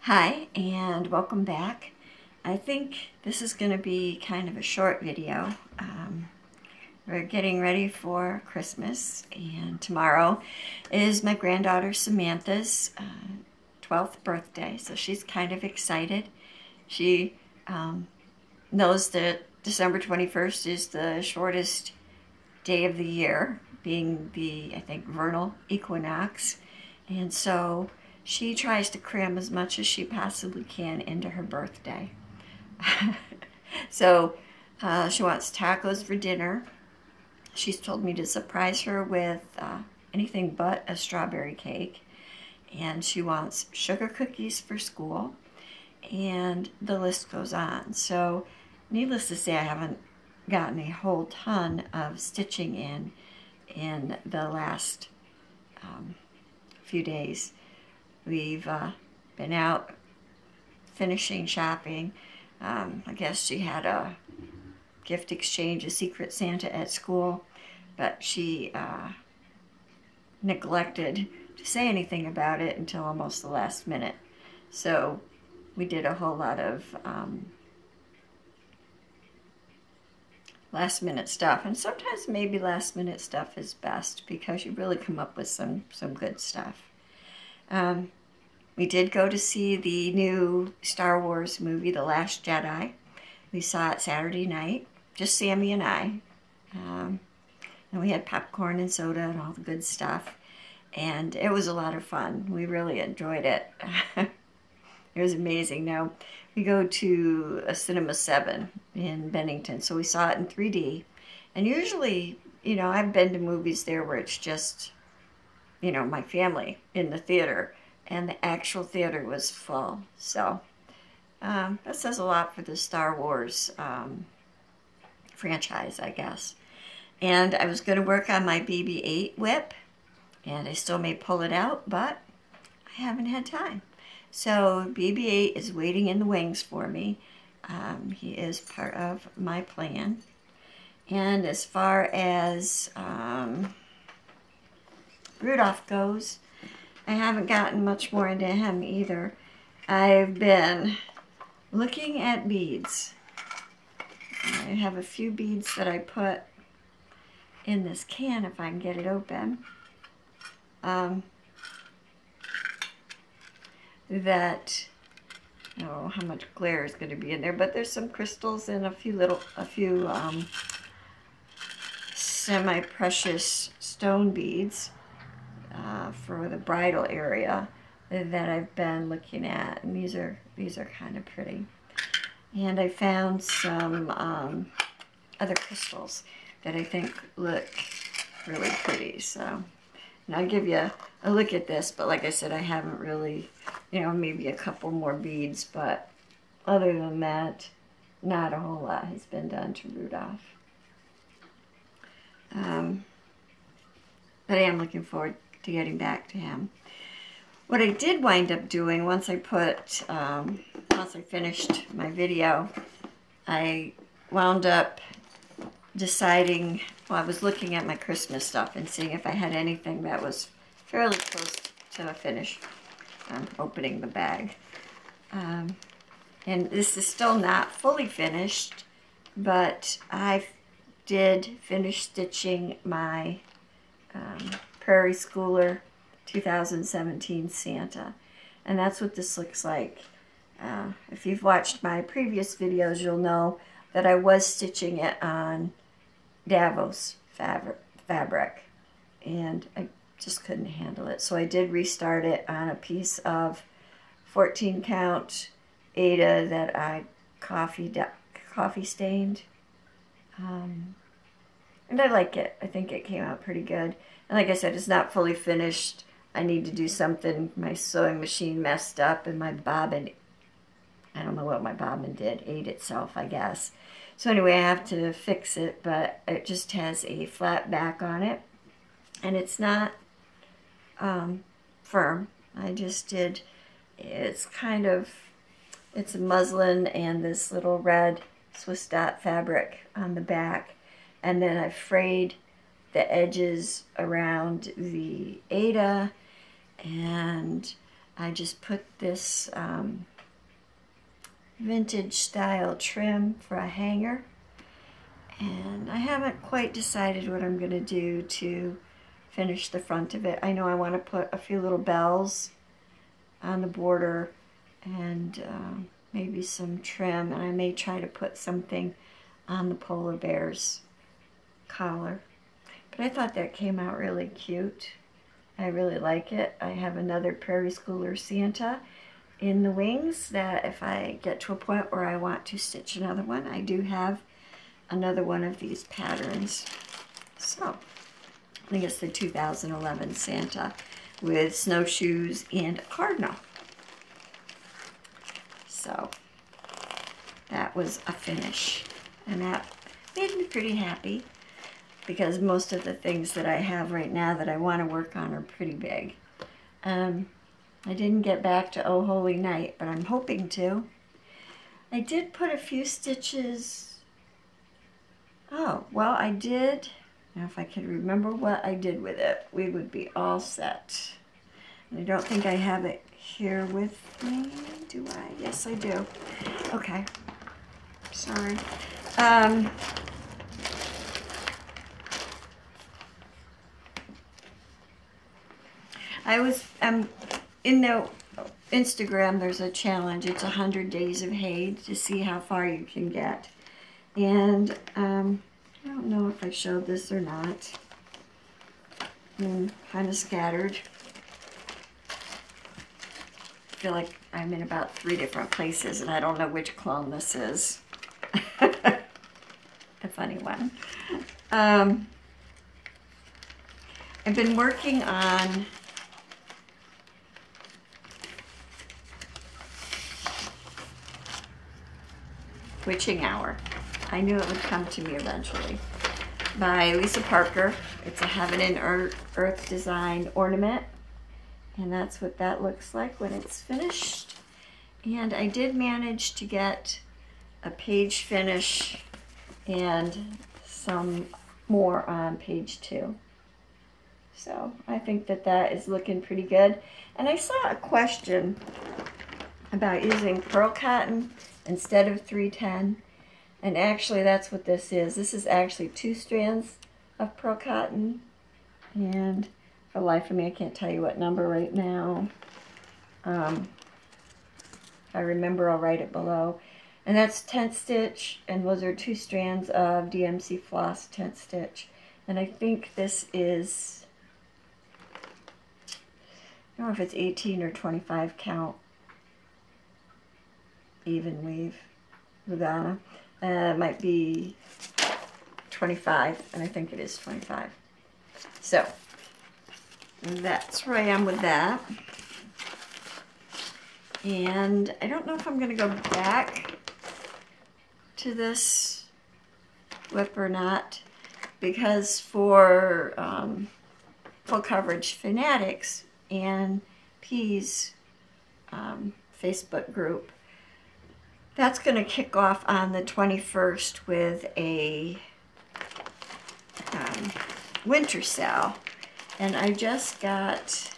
Hi, and welcome back. I think this is going to be kind of a short video. We're getting ready for Christmas, and tomorrow is my granddaughter Samantha's 12th birthday, so she's kind of excited. She knows that December 21st is the shortest day of the year, being the, I think, vernal equinox, and so she tries to cram as much as she possibly can into her birthday. So she wants tacos for dinner. She's told me to surprise her with anything but a strawberry cake. And she wants sugar cookies for school. And the list goes on. So needless to say, I haven't gotten a whole ton of stitching in the last few days. We've been out finishing shopping. I guess she had a gift exchange, a Secret Santa at school, but she neglected to say anything about it until almost the last minute. So we did a whole lot of last minute stuff, and sometimes maybe last minute stuff is best because you really come up with some good stuff. We did go to see the new Star Wars movie, The Last Jedi. We saw it Saturday night, just Sammy and I. And we had popcorn and soda and all the good stuff. And it was a lot of fun. We really enjoyed it. It was amazing. Now, we go to a Cinema 7 in Bennington, so we saw it in 3D. And usually, you know, I've been to movies there where it's just, you know, my family in the theater. And the actual theater was full. So that says a lot for the Star Wars franchise, I guess. And I was going to work on my BB-8 whip, and I still may pull it out, but I haven't had time. So BB-8 is waiting in the wings for me. He is part of my plan. And as far as Rudolph goes, I haven't gotten much more into him either. I've been looking at beads. I have a few beads that I put in this can if I can get it open. That, I don't know how much glare is going to be in there, but there's some crystals and a few semi-precious stone beads for the bridal area that I've been looking at, and these are kind of pretty. And I found some other crystals that I think look really pretty. So, and I'll give you a look at this, but like I said, I haven't really, you know, maybe a couple more beads, but other than that, not a whole lot has been done to Rudolph. But I am looking forward to getting back to him. What I did wind up doing once I finished my video, I wound up deciding, well, I was looking at my Christmas stuff and seeing if I had anything that was fairly close to a finish. I'm opening the bag. And this is still not fully finished, but I did finish stitching my Prairie Schooler 2017 Santa, and that's what this looks like. If you've watched my previous videos, you'll know that I was stitching it on Davos fabric, and I just couldn't handle it, so I did restart it on a piece of 14 count Aida that I coffee stained, and I like it. I think it came out pretty good. And like I said, it's not fully finished. I need to do something. My sewing machine messed up, and my bobbin, I don't know what my bobbin did, ate itself, I guess. So anyway, I have to fix it, but it just has a flat back on it. And it's not firm. I just did, it's a muslin and this little red Swiss dot fabric on the back. And then I frayed the edges around the Aida, and I just put this vintage style trim for a hanger, and I haven't quite decided what I'm going to do to finish the front of it. I know I want to put a few little bells on the border and maybe some trim, and I may try to put something on the polar bear's collar. But I thought that came out really cute. I really like it. I have another Prairie Schooler Santa in the wings that if I get to a point where I want to stitch another one, I do have another one of these patterns. So I think it's the 2011 Santa with snowshoes and a cardinal. So that was a finish, and that made me pretty happy because most of the things that I have right now that I want to work on are pretty big. I didn't get back to Oh Holy Night, but I'm hoping to. I did put a few stitches. Oh, well, I did. Now, if I could remember what I did with it, we would be all set. And I don't think I have it here with me. Do I? Yes, I do. Okay. Sorry. In the Instagram, there's a challenge. It's 100 days of hay to see how far you can get. And I don't know if I showed this or not. I'm kind of scattered. I feel like I'm in about 3 different places, and I don't know which clone this is. A funny one. I've been working on Witching Hour. I knew it would come to me eventually. By Lisa Parker. It's a Heaven and Earth design ornament. And that's what that looks like when it's finished. And I did manage to get a page finish and some more on page 2. So I think that that is looking pretty good. And I saw a question about using pearl cotton instead of 310. And actually that's what this is. This is actually 2 strands of pearl cotton. And for the life of me, I can't tell you what number right now. If I remember, I'll write it below. And that's 10th stitch, and those are 2 strands of DMC floss 10th stitch. And I think this is, I don't know if it's 18 or 25 count even weave Lugana. It might be 25, and I think it is 25. So that's where I am with that. And I don't know if I'm going to go back to this whip or not, because for Full Coverage Fanatics and P's Facebook group, that's going to kick off on the 21st with a winter sale. And I just got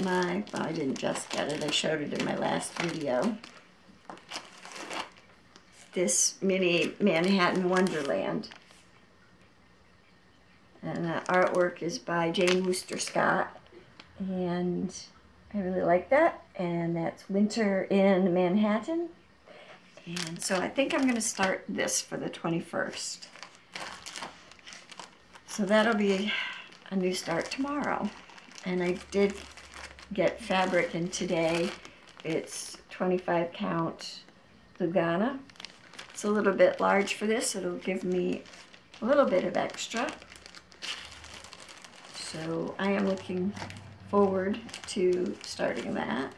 my, well, I didn't just get it, I showed it in my last video. This mini Manhattan Wonderland. And the artwork is by Jane Wooster Scott. And I really like that. And that's Winter in Manhattan. And so I think I'm going to start this for the 21st. So that'll be a new start tomorrow. And I did get fabric in today. It's 25 count Lugana. It's a little bit large for this. It'll give me a little bit of extra. So I am looking forward to starting that.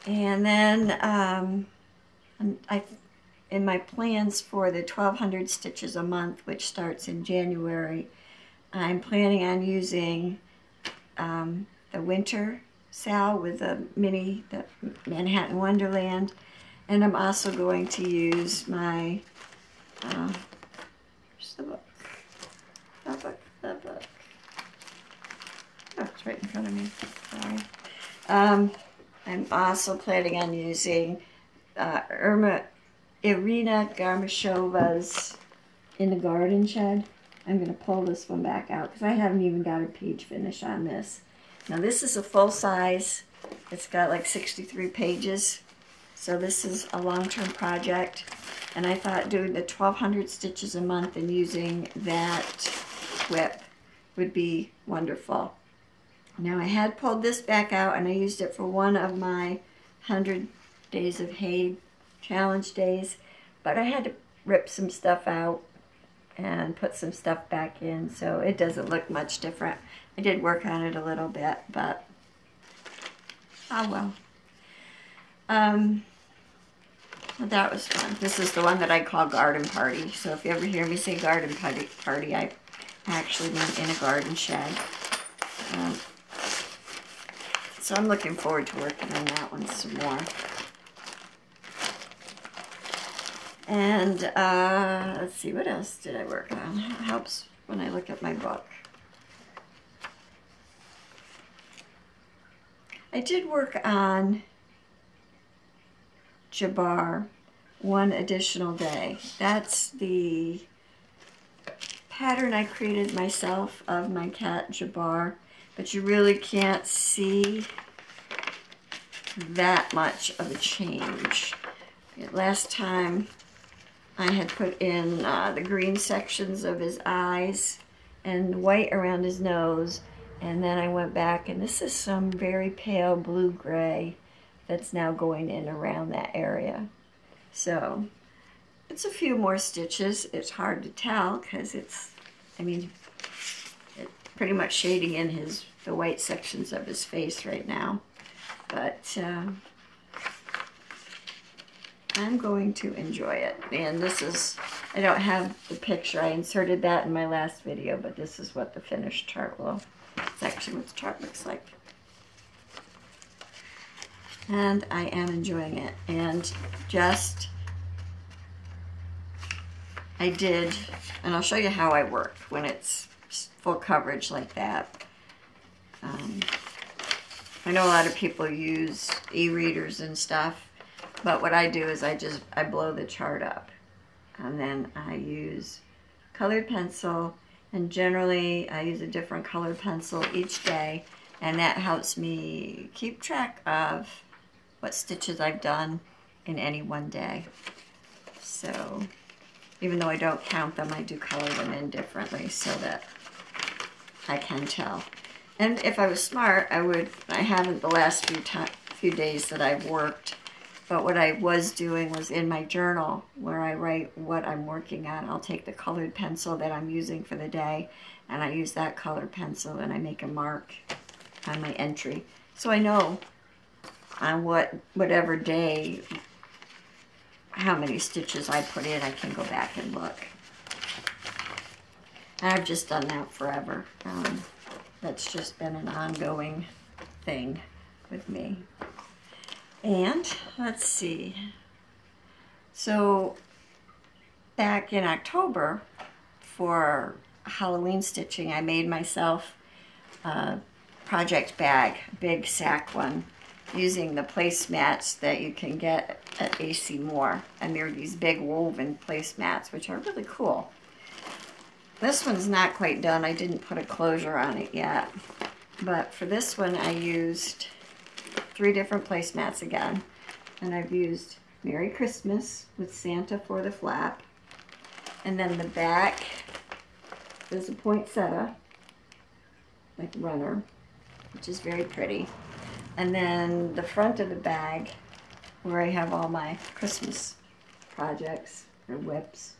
And then in my plans for the 1200 stitches a month, which starts in January, I'm planning on using the winter sale with the Manhattan Wonderland, and I'm also going to use my where's the book? The book. Oh, it's right in front of me. I'm also planning on using Irina Garmashova's In the Garden Shed. I'm going to pull this one back out because I haven't even got a page finish on this. Now this is a full size. It's got like 63 pages. So this is a long-term project. And I thought doing the 1,200 stitches a month and using that whip would be wonderful. Now I had pulled this back out and I used it for one of my 100 Days of Hay challenge days, but I had to rip some stuff out and put some stuff back in, so it doesn't look much different. I did work on it a little bit, but oh well. Well, that was fun. This is the one that I call Garden Party, so if you ever hear me say Garden Party, I actually mean In a Garden Shed. So I'm looking forward to working on that one some more. And let's see, what else did I work on? It helps when I look at my book. I did work on Jabbar One Additional Day. That's the pattern I created myself of my cat Jabbar, but you really can't see that much of a change. Last time I had put in the green sections of his eyes and white around his nose, and then I went back and this is some very pale blue-gray that's now going in around that area. So it's a few more stitches. It's hard to tell because it's pretty much shading in the white sections of his face right now. But I'm going to enjoy it. And this is, I don't have the picture. I inserted that in my last video, but this is what the finished chart will, it's actually what the chart looks like. And I am enjoying it. And I did, and I'll show you how I work when it's full coverage like that. I know a lot of people use e-readers and stuff, but what I do is I blow the chart up, and then I use colored pencil, and generally I use a different colored pencil each day, and that helps me keep track of what stitches I've done in any one day. So even though I don't count them, I do color them in differently so that I can tell. And if I was smart, I haven't the last few days that I've worked, but what I was doing was in my journal where I write what I'm working on. I'll take the colored pencil that I'm using for the day, and I use that colored pencil and I make a mark on my entry. So I know on whatever day, how many stitches I put in, I can go back and look. And I've just done that forever. That's just been an ongoing thing with me. And let's see. So back in October for Halloween stitching, I made myself a project bag, a big sack one, using the placemats that you can get at AC Moore. And they're these big woven placemats, which are really cool. This one's not quite done. I didn't put a closure on it yet. But for this one, I used 3 different placemats again. And I've used Merry Christmas with Santa for the flap. And then the back is a poinsettia, like runner, which is very pretty. And then the front of the bag, where I have all my Christmas projects or whips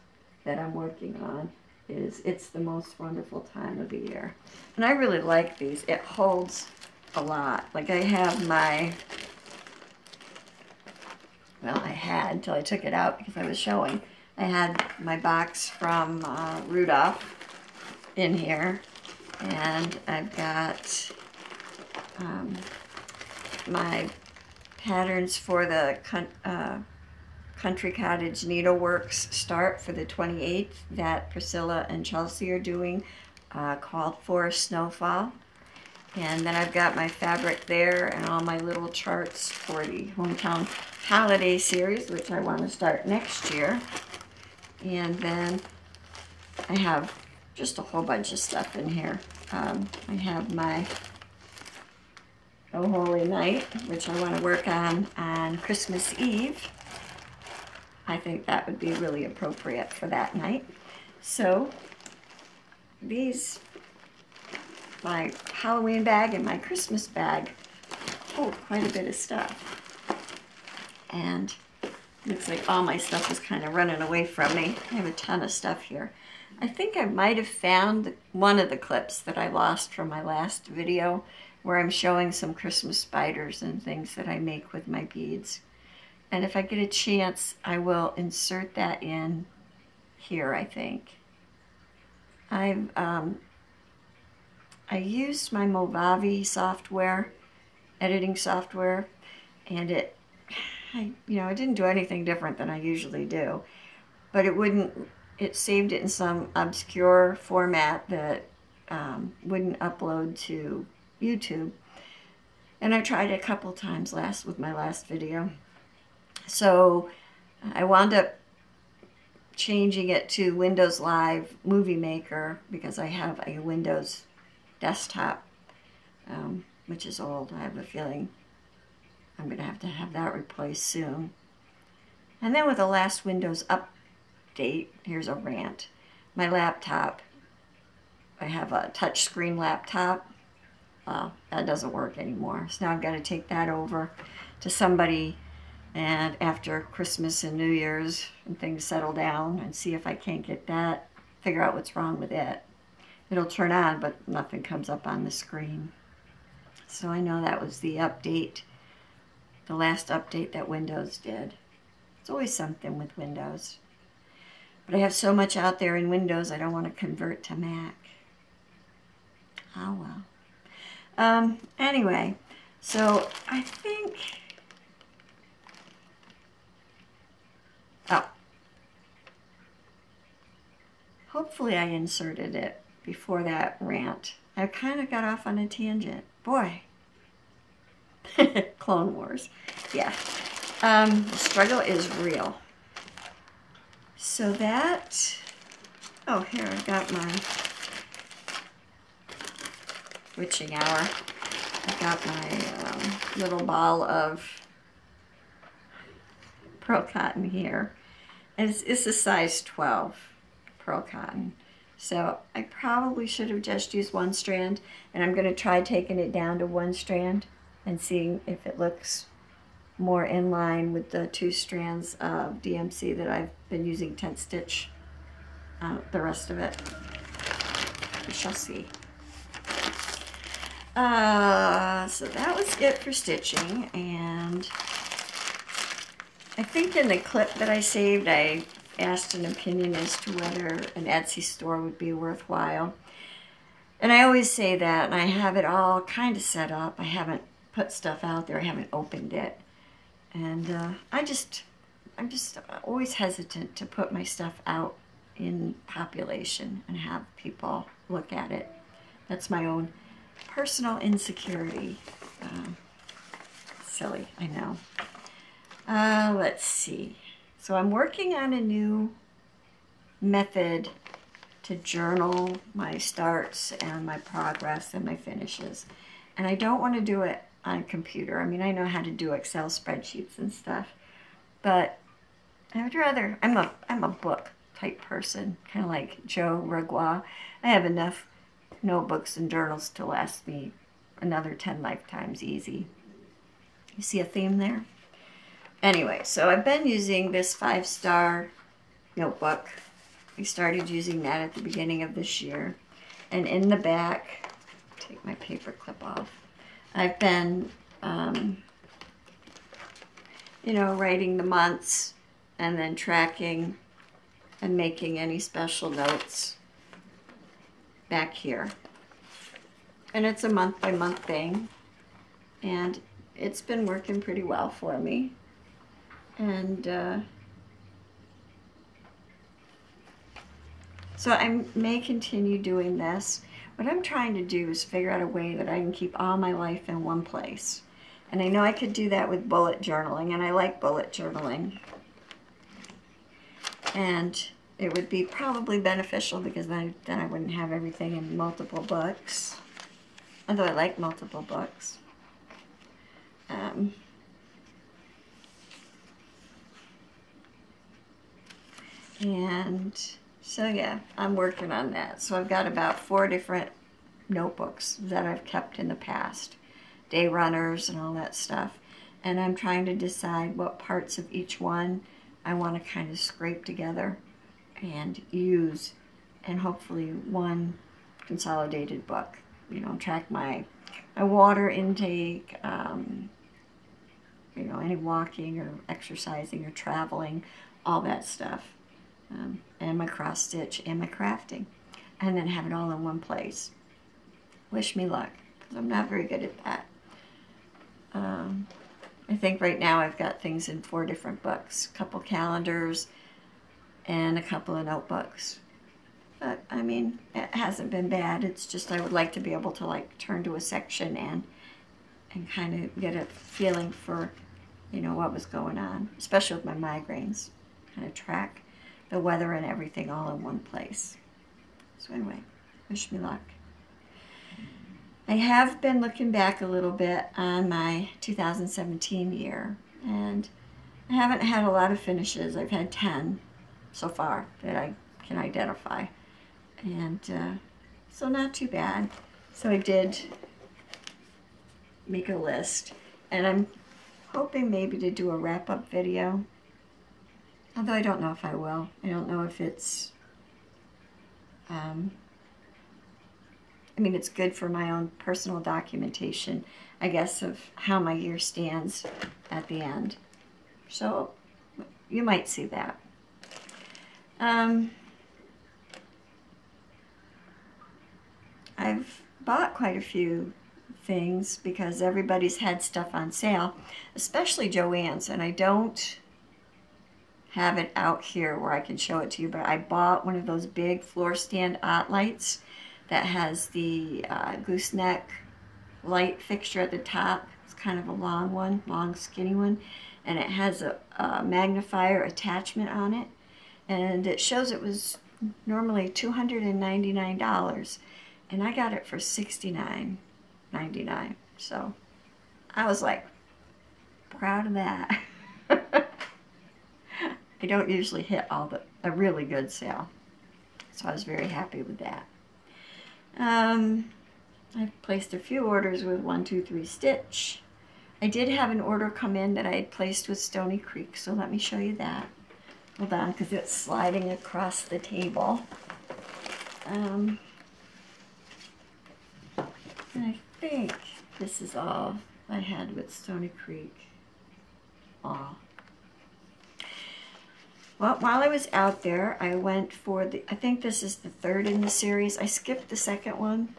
that I'm working on, is It's the Most Wonderful Time of the Year. And I really like these. It holds a lot. Like I have my, well, I had until I took it out because I was showing. I had my box from Rudolph in here, and I've got my patterns for the Country Cottage Needleworks start for the 28th that Priscilla and Chelsea are doing, called for Snowfall. And then I've got my fabric there and all my little charts for the Hometown Holiday Series, which I want to start next year. And then I have just a whole bunch of stuff in here. I have my Oh Holy Night, which I want to work on Christmas Eve. I think that would be really appropriate for that night. So these, my Halloween bag and my Christmas bag, hold quite a bit of stuff. And looks like all my stuff is kind of running away from me. I have a ton of stuff here. I think I might have found one of the clips that I lost from my last video where I'm showing some Christmas spiders and things that I make with my beads. And if I get a chance, I will insert that in here, I think. I used my Movavi software, editing software, and it didn't do anything different than I usually do, but it saved it in some obscure format that wouldn't upload to YouTube. And I tried it a couple times with my last video. So I wound up changing it to Windows Live Movie Maker because I have a Windows desktop, which is old. I have a feeling I'm going to have that replaced soon. And then with the last Windows update, here's a rant. My laptop, I have a touchscreen laptop. Well, that doesn't work anymore. So now I've got to take that over to somebody, and after Christmas and New Year's and things settle down, and see if I can't get that, figure out what's wrong with it. It'll turn on, but nothing comes up on the screen. So I know that was the update, the last update that Windows did. It's always something with Windows. But I have so much out there in Windows, I don't want to convert to Mac. Oh well. Anyway, so I think, hopefully I inserted it before that rant. I kind of got off on a tangent. Boy. Clone Wars. Yeah. The struggle is real. So that, oh, here I've got my witching hour. I've got my little ball of pearl cotton here. And it's a size 12 pearl cotton. So I probably should have just used one strand, and I'm going to try taking it down to one strand and seeing if it looks more in line with the 2 strands of DMC that I've been using 10 stitch the rest of it. We shall see. So that was it for stitching, and I think in the clip that I saved I asked an opinion as to whether an Etsy store would be worthwhile. And I always say that, and I have it all kind of set up. I haven't put stuff out there, I haven't opened it. And I'm just always hesitant to put my stuff out in population and have people look at it. That's my own personal insecurity. Silly, I know. Let's see. So I'm working on a new method to journal my starts and my progress and my finishes. And I don't want to do it on a computer. I mean, I know how to do Excel spreadsheets and stuff, but I would rather, I'm a book type person, kind of like Joe Regois. I have enough notebooks and journals to last me another 10 lifetimes easy. You see a theme there? Anyway, so I've been using this 5-star notebook. I started using that at the beginning of this year. And in the back, take my paper clip off, I've been, writing the months and then tracking and making any special notes back here. And it's a month-by-month thing, and it's been working pretty well for me. And so I may continue doing this. what I'm trying to do is figure out a way that I can keep all my life in one place. And I know I could do that with bullet journaling, and I like bullet journaling. And it would be probably beneficial because then I wouldn't have everything in multiple books. Although I like multiple books. And so yeah, I'm working on that. So I've got about 4 different notebooks that I've kept in the past. Day runners and all that stuff. And I'm trying to decide what parts of each one I want to kind of scrape together and use, and hopefully one consolidated book. You know, track my water intake, you know, any walking or exercising or traveling, all that stuff. And my cross stitch and my crafting. And then have it all in one place. Wish me luck, because I'm not very good at that. I think right now I've got things in 4 different books. A couple calendars and a couple of notebooks. But, I mean, it hasn't been bad. It's just I would like to be able to, like, turn to a section and kind of get a feeling for, you know, what was going on. Especially with my migraines. Kind of track the weather and everything all in one place. So anyway, wish me luck. I have been looking back a little bit on my 2017 year, and I haven't had a lot of finishes. I've had 10 so far that I can identify, and so not too bad. So I did make a list, and I'm hoping maybe to do a wrap-up video, although I don't know if I will. I don't know if it's I mean, it's good for my own personal documentation, I guess, of how my year stands at the end. So you might see that. I've bought quite a few things because everybody's had stuff on sale, especially Joann's, and I don't have it out here where I can show it to you, but I bought one of those big floor stand art lights that has the gooseneck light fixture at the top. It's kind of a long one, long skinny one, and it has a magnifier attachment on it, and it shows it was normally $299, and I got it for $69.99. So I was like proud of that. I don't usually hit a really good sale, so I was very happy with that. I've placed a few orders with 1-2-3 Stitch. I did have an order come in that I had placed with Stony Creek, so let me show you that. Hold on, because it's sliding across the table. And I think this is all I had with Stony Creek. All. Well, while I was out there, I went for I think this is the 3rd in the series. I skipped the 2nd one.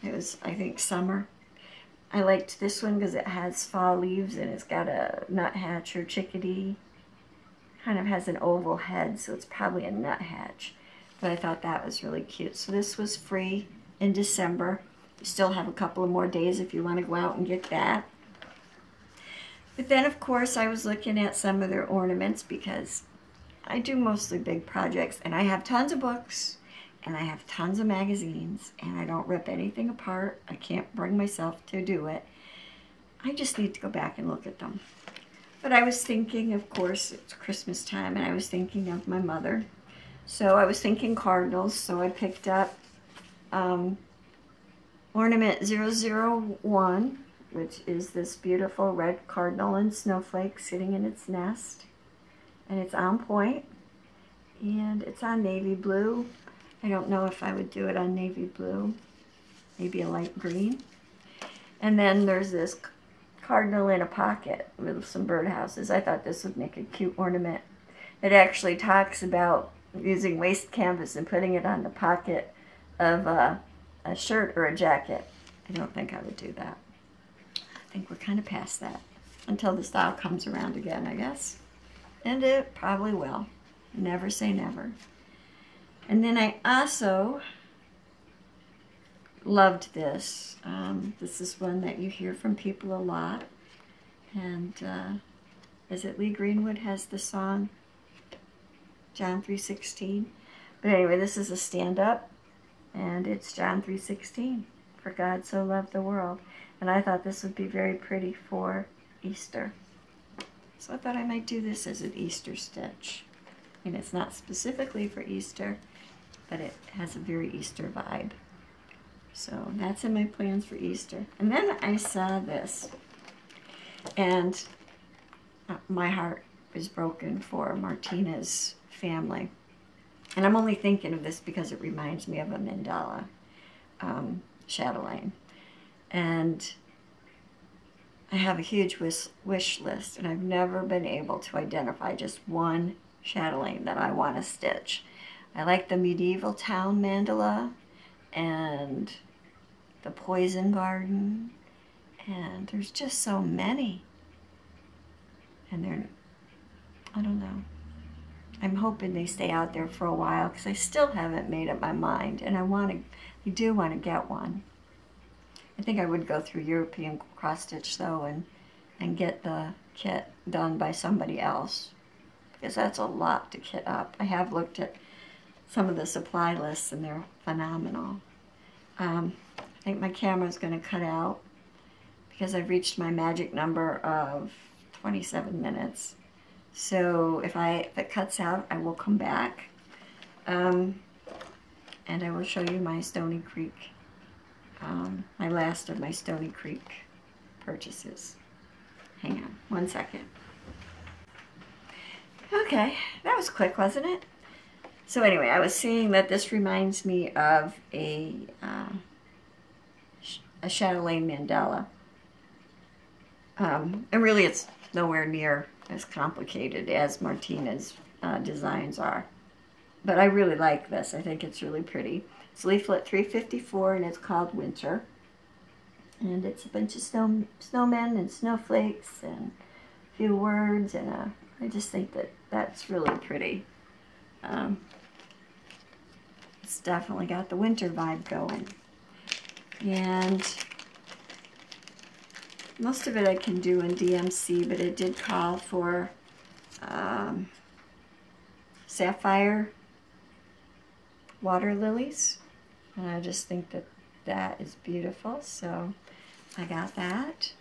It was, I think, summer. I liked this one because it has fall leaves and it's got a nuthatch or chickadee. Kind of has an oval head, so it's probably a nuthatch. But I thought that was really cute. So this was free in December. You still have a couple of more days if you want to go out and get that. But then, of course, I was looking at some of their ornaments because I do mostly big projects, and I have tons of books, and I have tons of magazines, and I don't rip anything apart. I can't bring myself to do it. I just need to go back and look at them. But I was thinking, of course, it's Christmas time, and I was thinking of my mother. So I was thinking cardinals, so I picked up ornament 001, which is this beautiful red cardinal and snowflake sitting in its nest. And it's on point, and it's on navy blue. I don't know if I would do it on navy blue, maybe a light green. And then there's this cardinal in a pocket with some birdhouses. I thought this would make a cute ornament. It actually talks about using waste canvas and putting it on the pocket of a shirt or a jacket. I don't think I would do that. I think we're kind of past that until the style comes around again, I guess. And it probably will. Never say never. And then I also loved this. This is one that you hear from people a lot. And is it Lee Greenwood has the song, John 3:16? But anyway, this is a stand-up, and it's John 3:16. For God so loved the world. And I thought this would be very pretty for Easter. So I thought I might do this as an Easter stitch. And it's not specifically for Easter, but it has a very Easter vibe. So that's in my plans for Easter. And then I saw this, and my heart is broken for Martina's family. And I'm only thinking of this because it reminds me of a mandala chatelaine. And I have a huge wish list, and I've never been able to identify just one chatelaine that I want to stitch. I like the medieval town mandala and the poison garden, and there's just so many. And they're, I don't know. I'm hoping they stay out there for a while because I still haven't made up my mind, and I do want to get one. I think I would go through European cross stitch though and get the kit done by somebody else, because that's a lot to kit up. I have looked at some of the supply lists and they're phenomenal. I think my camera's going to cut out because I've reached my magic number of 27 minutes. So if it cuts out, I will come back, and I will show you my Stony Creek, my last of my Stony Creek purchases. Hang on one second. Okay, that was quick, wasn't it? So anyway, I was saying that this reminds me of a chatelaine mandala. And really it's nowhere near as complicated as Martina's designs are. But I really like this. I think it's really pretty. It's leaflet 354, and it's called Winter. And it's a bunch of snowmen and snowflakes and a few words, and I just think that that's really pretty. It's definitely got the winter vibe going. And most of it I can do in DMC, but it did call for sapphire water lilies. And I just think that that is beautiful, so I got that.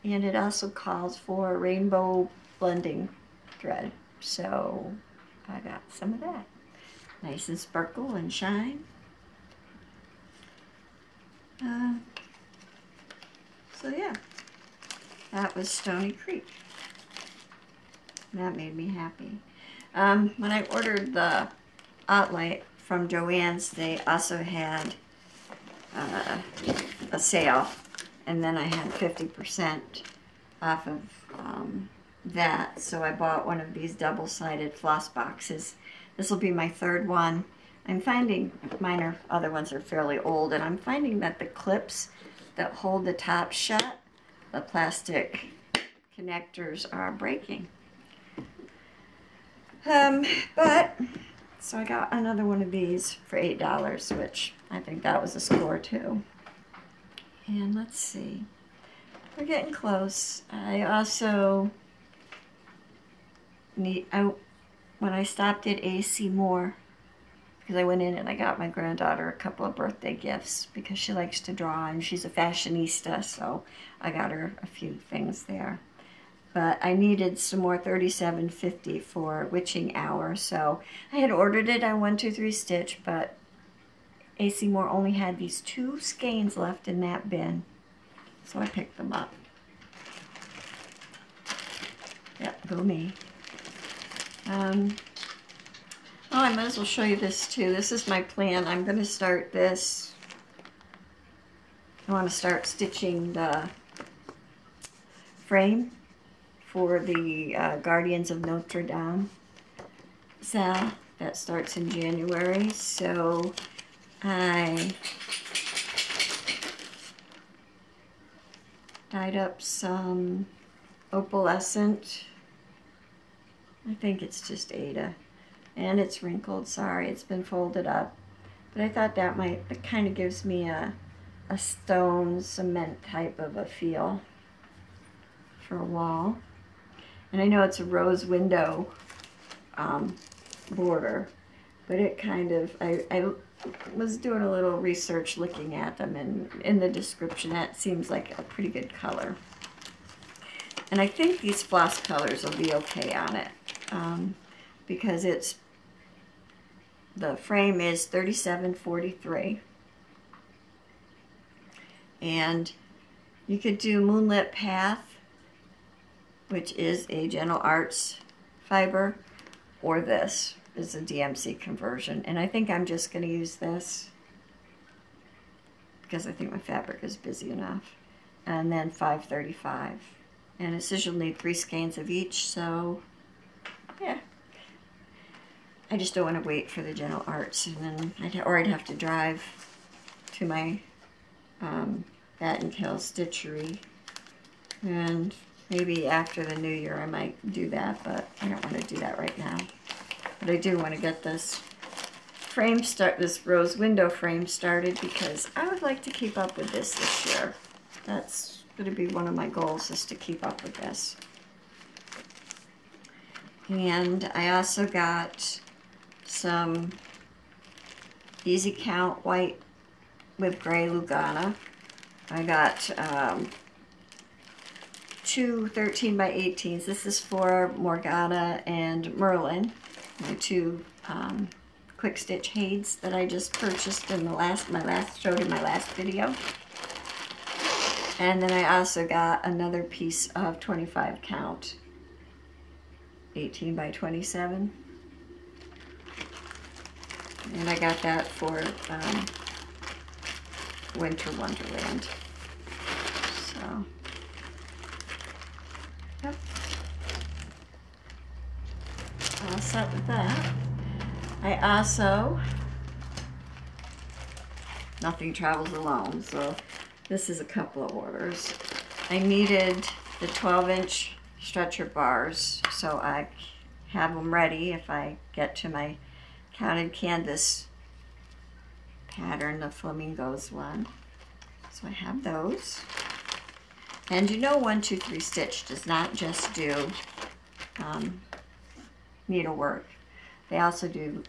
And it also calls for rainbow blending thread, so I got some of that. Nice and sparkle and shine. So yeah, that was Stony Creek. That made me happy. When I ordered the Outlight from Joann's, they also had a sale, and then I had 50% off of that, so I bought one of these double-sided floss boxes. This will be my third one. I'm finding other ones are fairly old, and I'm finding that the clips that hold the top shut, the plastic connectors, are breaking. So I got another one of these for $8, which I think that was a score too. And let's see, we're getting close. I also when I stopped at AC Moore, because I went in and I got my granddaughter a couple of birthday gifts because she likes to draw and she's a fashionista, so I got her a few things there. But I needed some more 37.50 for witching hour, so I had ordered it on 123 Stitch, but AC Moore only had these 2 skeins left in that bin, so I picked them up. Yep, go me. Oh, I might as well show you this too. This is my plan. I'm going to start this. I want to start stitching the frame for the Guardians of Notre Dame sale that starts in January. So I dyed up some opalescent. I think it's just Ada. And it's wrinkled, sorry, it's been folded up. But I thought that kind of gives me a a stone cement type of a feel for a wall. And I know it's a rose window border, but it kind of, I was doing a little research looking at them, and in the description that seems like a pretty good color. And I think these floss colors will be okay on it because the frame is 3743. And you could do Moonlit Path, which is a Gentle Arts fiber, or this is a DMC conversion. And I think I'm just going to use this because I think my fabric is busy enough. And then 535. And it says you'll need 3 skeins of each, so yeah. I just don't want to wait for the Gentle Arts, and then I'd have to drive to my Bat and Kill stitchery, and maybe after the new year I might do that, but I don't want to do that right now. But I do want to get this this rose window frame started because I would like to keep up with this year. That's going to be one of my goals, is to keep up with this. And I also got some Easy Count white with gray Lugana. I got 2 13 by 18s. This is for Morgana and Merlin, my 2 quick stitch Hades that I just purchased in showed in my last video. And then I also got another piece of 25 count 18 by 27. And I got that for Winter Wonderland. So, yep. All set with that. I also, nothing travels alone, so this is a couple of orders. I needed the 12-inch stretcher bars, so I have them ready if I get to my counted canvas pattern, the flamingos one. So I have those. And you know 1 2 3 stitch does not just do needlework. They also do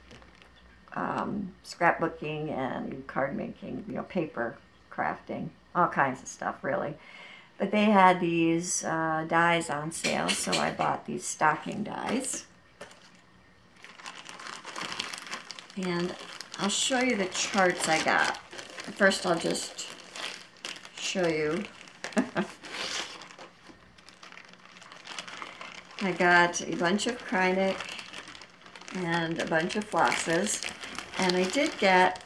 scrapbooking and card making, you know, paper crafting, all kinds of stuff really. But they had these dies on sale, so I bought these stocking dies. And I'll show you the charts I got. First I'll just show you. I got a bunch of Kreinik and a bunch of flosses, and I did get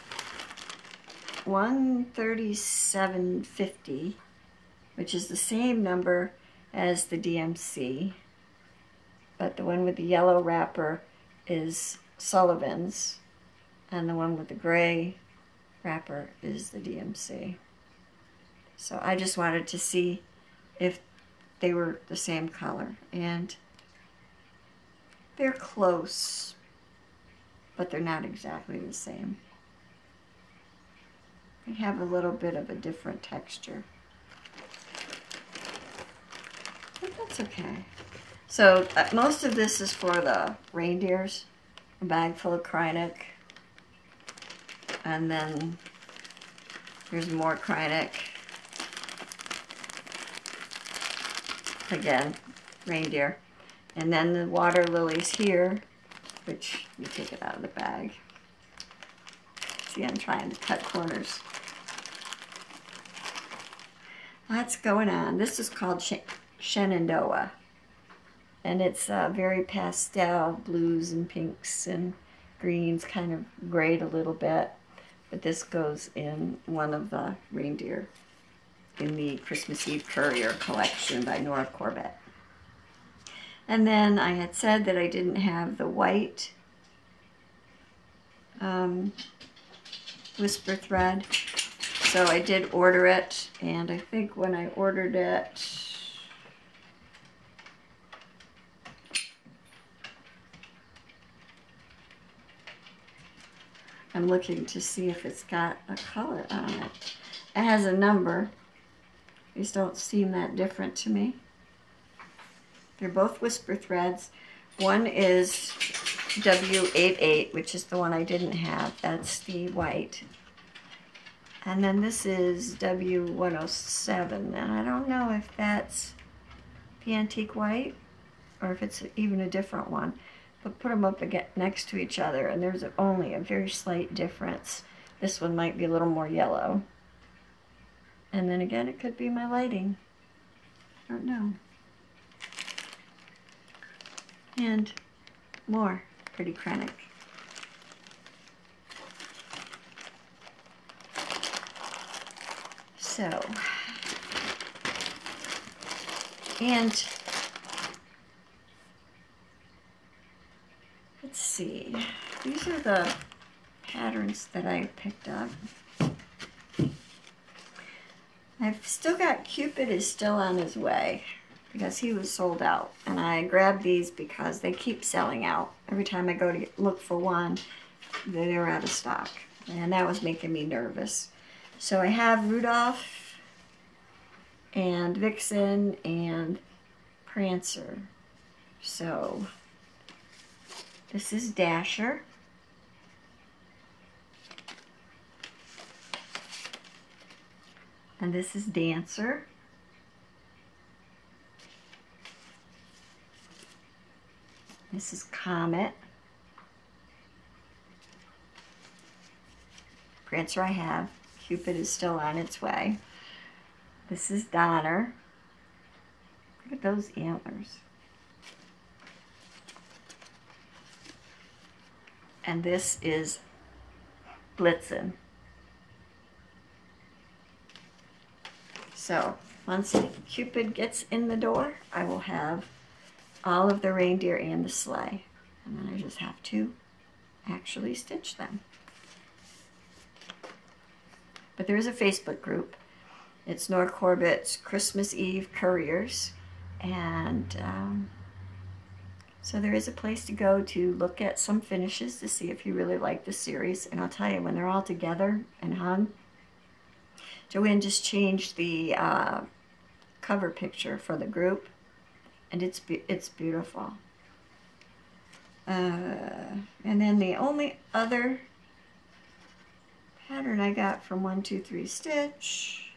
137.50, which is the same number as the DMC, but the one with the yellow wrapper is Sullivan's, and the one with the gray wrapper is the DMC. So I just wanted to see if they were the same color, and they're close, but they're not exactly the same. They have a little bit of a different texture, but that's okay. So most of this is for the reindeers, a bag full of Kreinik, and then here's more Kreinik. Again, reindeer. And then the water lilies here, which you take it out of the bag. See, I'm trying to cut corners. Lots going on. This is called Shenandoah. And it's very pastel blues and pinks and greens, kind of grayed a little bit. But this goes in one of the reindeer in the Christmas Eve Courier collection by Nora Corbett. And then I had said that I didn't have the white whisper thread, so I did order it, and I think when I ordered it, I'm looking to see if it's got a color on it. It has a number. These don't seem that different to me. They're both whisper threads. One is W88, which is the one I didn't have. That's the white. And then this is W107, and I don't know if that's the antique white or if it's even a different one. But put them up again next to each other, and there's only a very slight difference. This one might be a little more yellow. And then again, it could be my lighting. I don't know. And more pretty Krennic. So, and let's see, these are the patterns that I picked up. I've still got Cupid is still on his way because he was sold out, and I grabbed these because they keep selling out. Every time I go to look for one, they're out of stock, and that was making me nervous. So I have Rudolph and Vixen and Prancer. So this is Dasher. And this is Dancer. This is Comet. Prancer I have. Cupid is still on its way. This is Donner. Look at those antlers. And this is Blitzen. So once Cupid gets in the door, I will have all of the reindeer and the sleigh. And then I just have to actually stitch them. But there is a Facebook group. It's Nora Corbett's Christmas Eve Couriers. And so there is a place to go to look at some finishes to see if you really like the series. And I'll tell you, when they're all together and hung, Joanne just changed the cover picture for the group, and it's beautiful. And then the only other pattern I got from 123 Stitch,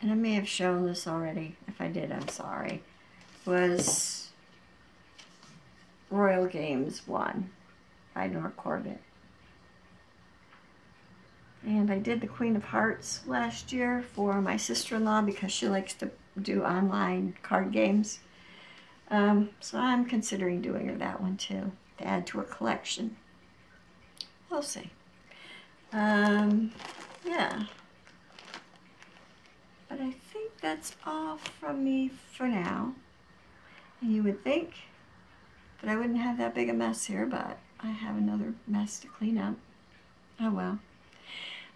and I may have shown this already. If I did, I'm sorry, was Royal Games 1 by Nora Corbett. And I did the Queen of Hearts last year for my sister-in-law because she likes to do online card games. So I'm considering doing her that one too, to add to her collection. We'll see. Yeah. But I think that's all from me for now. And you would think that I wouldn't have that big a mess here, but I have another mess to clean up. Oh well.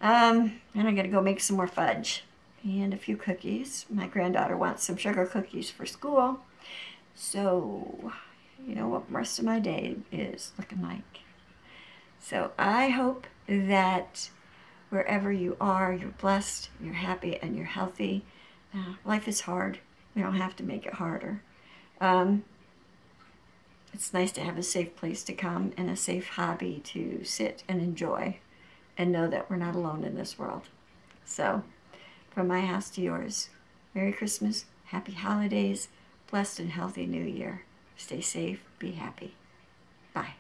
And I gotta go make some more fudge and a few cookies. My granddaughter wants some sugar cookies for school. So, you know what the rest of my day is looking like. So I hope that wherever you are, you're blessed, you're happy, and you're healthy. Life is hard. We don't have to make it harder. It's nice to have a safe place to come and a safe hobby to sit and enjoy and know that we're not alone in this world. So, from my house to yours, Merry Christmas, Happy Holidays, blessed and healthy New Year. Stay safe, be happy. Bye.